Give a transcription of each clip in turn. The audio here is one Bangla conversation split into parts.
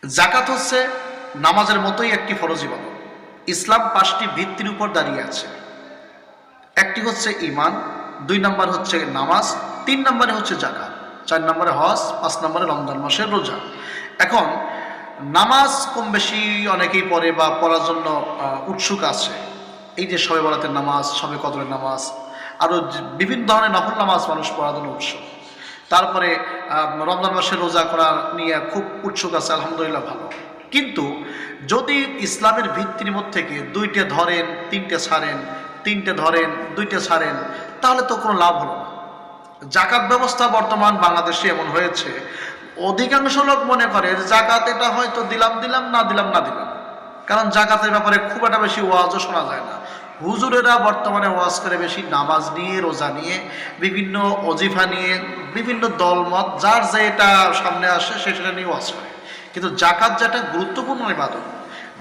জাকাত হচ্ছে নামাজের মতোই একটি ফরজ ইবাদত। ইসলাম 5টি ভিত্তির উপর দাঁড়িয়ে আছে। একটি হচ্ছে ঈমান, 2 নম্বর হচ্ছে নামাজ, 3 নম্বরে হচ্ছে জাকাত, 4 নম্বরে হজ, 5 নম্বরে রমজান মাসের রোজা। এখন নামাজ কম বেশি অনেকেই পড়ে বা পড়ার জন্য উৎসুক আছে। এই যে শবে বরাতের নামাজ, শবে কদরের নামাজ, আরও বিভিন্ন ধরনের নফল নামাজ মানুষ পড়ার জন্য উৎসুক। তারপরে রমজান মাসে রোজা করা নিয়ে খুব উৎসুক আছে, আলহামদুলিল্লাহ ভালো। কিন্তু যদি ইসলামের ভিত্তির মধ্যে থেকে 2টে ধরেন 3টে ছাড়েন, 3টে ধরেন 2টে ছাড়েন, তাহলে তো কোনো লাভ হলো না। জাকাত ব্যবস্থা বর্তমান বাংলাদেশে এমন হয়েছে, অধিকাংশ লোক মনে করে জাকাত এটা হয়তো দিলাম দিলাম, না দিলাম না দিলাম। কারণ জাকাতের ব্যাপারে খুব একটা বেশি ওয়াজও শোনা যায় না। হুজুরেরা বর্তমানে ওয়াজ করে বেশি নামাজ নিয়ে, রোজা নিয়ে, বিভিন্ন অজিফা নিয়ে, বিভিন্ন দলমত, যার যে এটা সামনে আসে সেটা নিয়ে ওয়াজ করে। কিন্তু জাকাত যেটা গুরুত্বপূর্ণ ইবাদত,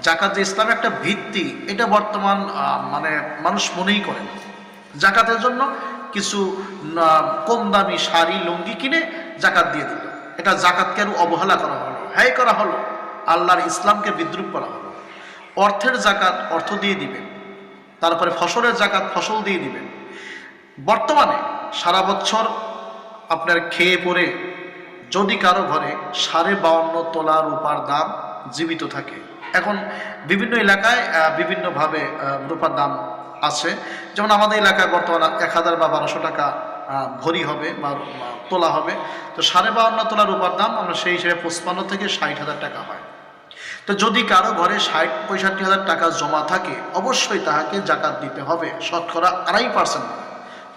জাকাত যে ইসলামের একটা ভিত্তি, এটা বর্তমান মানে মানুষ মনেই করে না। জাকাতের জন্য কিছু কম দামি শাড়ি লুঙ্গি কিনে জাকাত দিয়ে দিল, এটা জাকাতকে আরো অবহেলা করা হলো, হ্যাঁ করা হলো, আল্লাহর ইসলামকে বিদ্রুপ করা হলো। অর্থের জাকাত অর্থ দিয়ে দিবেন, তারপরে ফসলের জাকাত ফসল দিয়ে দিবেন। বর্তমানে সারা বছর আপনার খেয়ে পরে যদি কারো ঘরে 52.5 তোলা রূপার দাম জীবিত থাকে, এখন বিভিন্ন এলাকায় বিভিন্নভাবে রূপার দাম আছে। যেমন আমাদের এলাকায় বর্তমানে 1000 বা 1200 টাকা ভরি হবে বা তোলা হবে। তো 52.5 তোলা রূপার দাম আমরা সেই হিসেবে 55 থেকে 60,000 টাকা হয়। তো যদি কারো ঘরে 60-65,000 টাকা জমা থাকে, অবশ্যই তাহাকে জাকাত দিতে হবে, শতকরা 2.5%,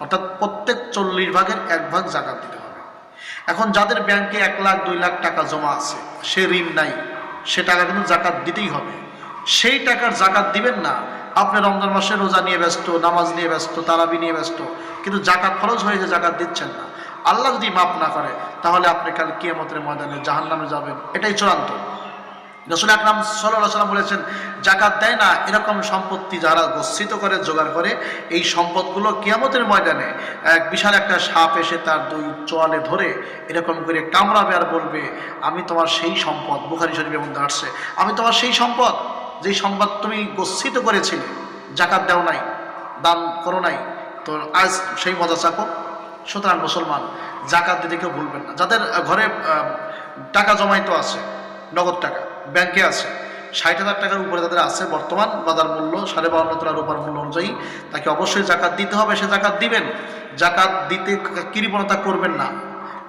অর্থাৎ প্রত্যেক 40 ভাগের 1 ভাগ জাকাত দিতে হবে। এখন যাদের ব্যাংকে 1 লাখ 2 লাখ টাকা জমা আছে, সে ঋণ নাই, সে টাকা কিন্তু জাকাত দিতেই হবে। সেই টাকার জাকাত দিবেন না, আপনি রমজান মাসে রোজা নিয়ে ব্যস্ত, নামাজ নিয়ে ব্যস্ত, তারাবি নিয়ে ব্যস্ত, কিন্তু জাকাত ফরজ হয়েছে জাকাত দিচ্ছেন না। আল্লাহ যদি মাফ না করে তাহলে আপনি কাল কিয়ামতের ময়দানে জাহান্নামে যাবেন, এটাই চূড়ান্ত। রাসূল আকরাম সাল্লাল্লাহু আলাইহি ওয়াসাল্লাম বলেছেন, জাকাত দেয় না এরকম সম্পত্তি যারা গচ্ছিত করে, জোগাড় করে, এই সম্পদগুলো কিয়ামতের ময়দানে এক বিশাল একটা সাপ এসে তার 2 চোয়ালে ধরে এরকম করে কামড়াবে আর বলবে, আমি তোমার সেই সম্পদ, বুখারী শরীফের মধ্যে আসছে, আমি তোমার সেই সম্পদ, যেই সম্পদ তুমি গচ্ছিত করেছিলে, জাকাত দাও নাই, দান করো নাই, তো আজ সেই মজা চাকো। সুতরাং মুসলমান, জাকাত দিতে কেউ ভুলবেন না। যাদের ঘরে টাকা জমাইতো আছে, নগদ টাকা ব্যাংকে আছে, 60,000 টাকার উপরে তাদের আছে, বর্তমান বাজার মূল্য 52.5 তোলা রূপার মূল্য অনুযায়ী তাকে অবশ্যই জাকাত দিতে হবে, সে জাকাত দিবেন। জাকাত দিতে কৃপণতা করবেন না,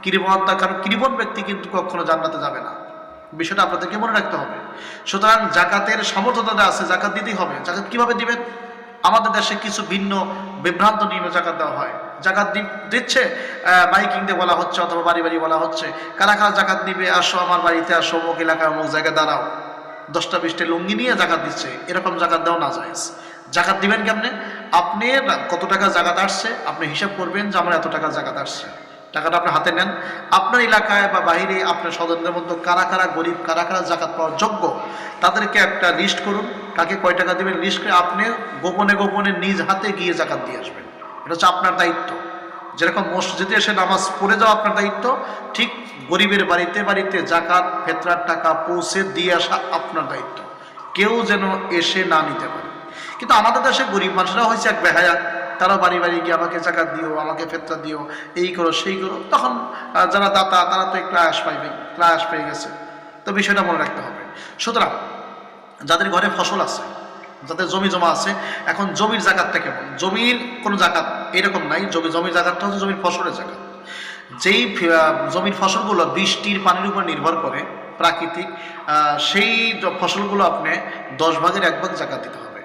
কৃপণতা, কারণ কৃপণ ব্যক্তি কিন্তু কখনো জান্নাতে যাবে না, বিষয়টা আপনাদেরকে মনে রাখতে হবে। সুতরাং জাকাতের সামর্থ্য তাদের আছে, জাকাত দিতেই হবে। জাকাত কিভাবে দিবেন? আমাদের দেশে কিছু ভিন্ন বিভ্রান্ত নিয়মে জাকাত দেওয়া হয়। জাকাত দিচ্ছে মাইকিং দিয়ে বলা হচ্ছে, অথবা বাড়ি বাড়ি বলা হচ্ছে, কারা কারা জাকাত দিবে, আসো আমার বাড়িতে, আসো অমুক এলাকায় অমুক জায়গায় দাঁড়াও, 10টা 20টা লুঙ্গি নিয়ে জাকাত দিচ্ছে। এরকম জাকাত দেওয়া না যায়। জাকাত দিবেন কেমনে? আপনি কত টাকা জাকাত আসছে আপনি হিসাব করবেন যে আমার এত টাকা জাকাত আসছে, টাকাটা আপনি হাতে নেন। আপনার এলাকায় বা বাইরে আপনার স্বজনদের মধ্যে কারা কারা গরিব, কারা কারা জাকাত পাওয়ার যোগ্য, তাদেরকে একটা লিস্ট করুন, কাকে কয় টাকা দিবেন লিস্ট করে আপনি গোপনে গোপনে নিজ হাতে গিয়ে জাকাত দিয়ে আসবেন। এটা হচ্ছে আপনার দায়িত্ব। যেরকম মসজিদে এসে নামাজ পড়ে যাওয়া আপনার দায়িত্ব, ঠিক গরিবের বাড়িতে বাড়িতে জাকাত ফেতরার টাকা পৌঁছে দিয়ে আসা আপনার দায়িত্ব, কেউ যেন এসে না নিতে পারে। কিন্তু আমাদের দেশে গরিব মানুষরা হয়েছে এক বেহায়া, তারা বাড়ি বাড়ি গিয়ে আমাকে জাকাত দিও, আমাকে ফেতরা দিও, এই করো সেই করো। তখন যারা দাতা তারা তো একটু আয়াস পাইবে, আয়াস পেয়ে গেছে। তো বিষয়টা মনে রাখতে হবে। সুতরাং যাদের ঘরে ফসল আছে, যাদের জমি জমা আছে, এখন জমির জাকাতটা কেমন? জমির কোনো জাকাত এরকম নাই, জমির জাকাতটা হচ্ছে জমির ফসলের জাকাত। যেই জমির ফসলগুলো বৃষ্টির পানির উপর নির্ভর করে, প্রাকৃতিক, সেই ফসলগুলো আপনি 10 ভাগের 1 ভাগ জাকাত দিতে হবে।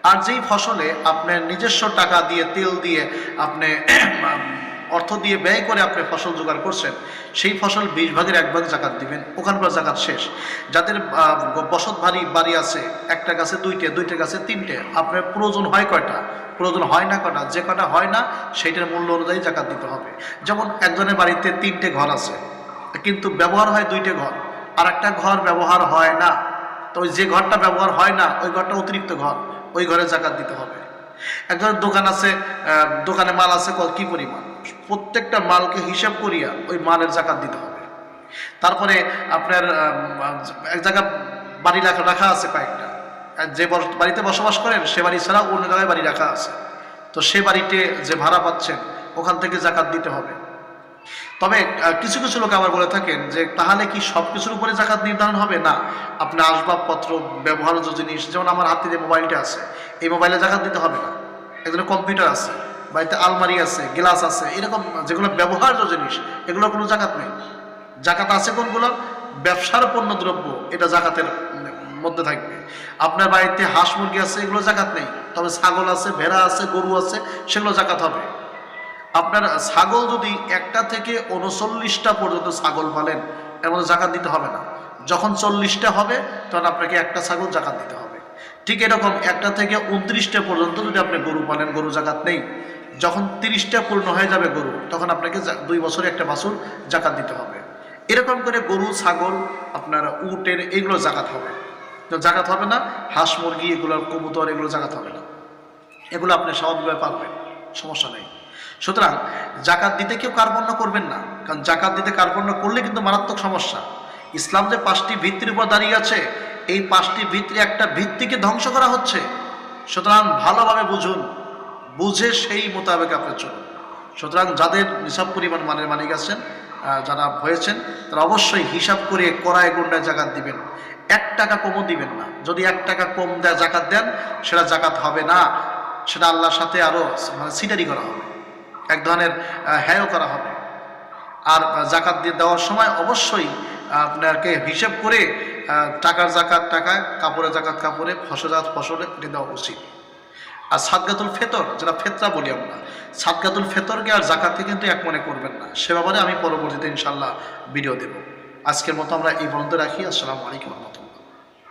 আর যেই ফসলে আপনার নিজস্ব টাকা দিয়ে, তেল দিয়ে, আপনি অর্থ দিয়ে ব্যয় করে আপনি ফসল জোগাড় করছেন, সেই ফসল 20 ভাগের 1 ভাগ জাকাত দিবেন, ওখানকার জাকাত শেষ। যাদের বসত বাড়ি আছে, একটা গাছে 2টে, 2টে গাছে 3টে, আপনার প্রয়োজন হয় কয়টা, প্রয়োজন হয় না কয়টা, যে কটা হয় না সেইটার মূল্য অনুযায়ী জাকাত দিতে হবে। যেমন একজনের বাড়িতে 3টে ঘর আছে, কিন্তু ব্যবহার হয় 2টে ঘর, আর একটা ঘর ব্যবহার হয় না, তো ওই যে ঘরটা ব্যবহার হয় না ওই ঘরটা অতিরিক্ত ঘর, ওই ঘরে জাকাত দিতে হবে। একজনের দোকান আছে, দোকানে মাল আছে কি পরিমাণ, প্রত্যেকটা মালকে হিসাব করিয়া ওই মালের জাকাত দিতে হবে। তারপরে আপনার এক জায়গা বাড়ি রাখা আছে কয়েকটা, যে বাড়িতে বসবাস করেন সে বাড়ি ছাড়া অন্য জায়গায় বাড়ি রাখা আছে, তো সে বাড়িতে যে ভাড়া পাচ্ছেন ওখান থেকে জাকাত দিতে হবে। তবে কিছু কিছু লোক আবার বলে থাকেন যে তাহলে কি সব কিছুর উপরে জাকাত নির্ধারণ হবে? না, আপনার আসবাবপত্র, ব্যবহার্য জিনিস, যেমন আমার হাতে যে মোবাইলটা আছে, এই মোবাইলে জাকাত দিতে হবে না। একজনের কম্পিউটার আছে, বাড়িতে আলমারি আছে, গ্লাস আছে, এরকম যেগুলো ব্যবহার্য জিনিস, এগুলো কোনো জাকাত নেই। জাকাত আছে কোনগুলো? ব্যবসার পণ্য দ্রব্য, এটা জাকাতের মধ্যে থাকবে। আপনার বাড়িতে হাঁস মুরগি আছে, এগুলো জাকাত নেই। তবে ছাগল আছে, ভেড়া আছে, গরু আছে, সেগুলো জাকাত হবে। আপনার ছাগল যদি 1টা থেকে 39টা পর্যন্ত ছাগল পালেন, এর মধ্যে জাকাত দিতে হবে না। যখন 40টা হবে তখন আপনাকে একটা ছাগল জাকাত দিতে হবে। ঠিক এরকম 1টা থেকে 29টা পর্যন্ত যদি আপনি গরু পালেন, গরু জাকাত নেই। যখন 30টা পূর্ণ হয়ে যাবে গরু, তখন আপনাকে 2 বছরে একটা বাছুর জাকাত দিতে হবে। এরকম করে গরু, ছাগল, আপনার উটের, এগুলো জাকাত হবে। তো জাকাত হবে না হাঁস মুরগি, এগুলো কবুতর, এগুলো জাকাত হবে না। এগুলো আপনি স্বাভাবিকভাবে পারবেন, সমস্যা নেই। সুতরাং জাকাত দিতে কেউ কার্পণ্য করবেন না, কারণ জাকাত দিতে কার্পণ্য করলে কিন্তু মারাত্মক সমস্যা। ইসলাম যে 5টি ভিত্তির উপর দাঁড়িয়ে আছে, এই 5টি ভিত্তির একটা ভিত্তিকে ধ্বংস করা হচ্ছে। সুতরাং ভালোভাবে বুঝুন, বুঝে সেই মোতাবেক আপনি চলুন। সুতরাং যাদের নিসাব পরিমাণ মানের মালিক আছেন, যারা হয়েছেন, তারা অবশ্যই হিসাব করে কড়ায় গুন্ডায় জাকাত দিবেন। 1 টাকা কমও দিবেন না। যদি 1 টাকা কম দেয় জাকাত দেন, সেটা জাকাত হবে না, সেটা আল্লাহর সাথে আরো সিটারি করা হবে, এক ধরনের হ্যায়ও করা হবে। আর জাকাত দিয়ে দেওয়ার সময় অবশ্যই আপনাকে হিসাব করে টাকার জাকাত টাকায়, কাপড়ের জাকাত কাপড়ে, ফসলাত ফসলে এটা দেওয়া উচিত। আর সাদগাতুল ফেতর, যেটা ফেতরা বলি আমরা, সাদগাতুল ফেতরকে আর জাকাতকে কিন্তু এক মনে করবেন না। সে ব্যাপারে আমি পরবর্তীতে ইনশাল্লাহ ভিডিও দেব। আজকের মতো আমরা এই পর্যন্ত রাখি। আসসালামু আলাইকুম।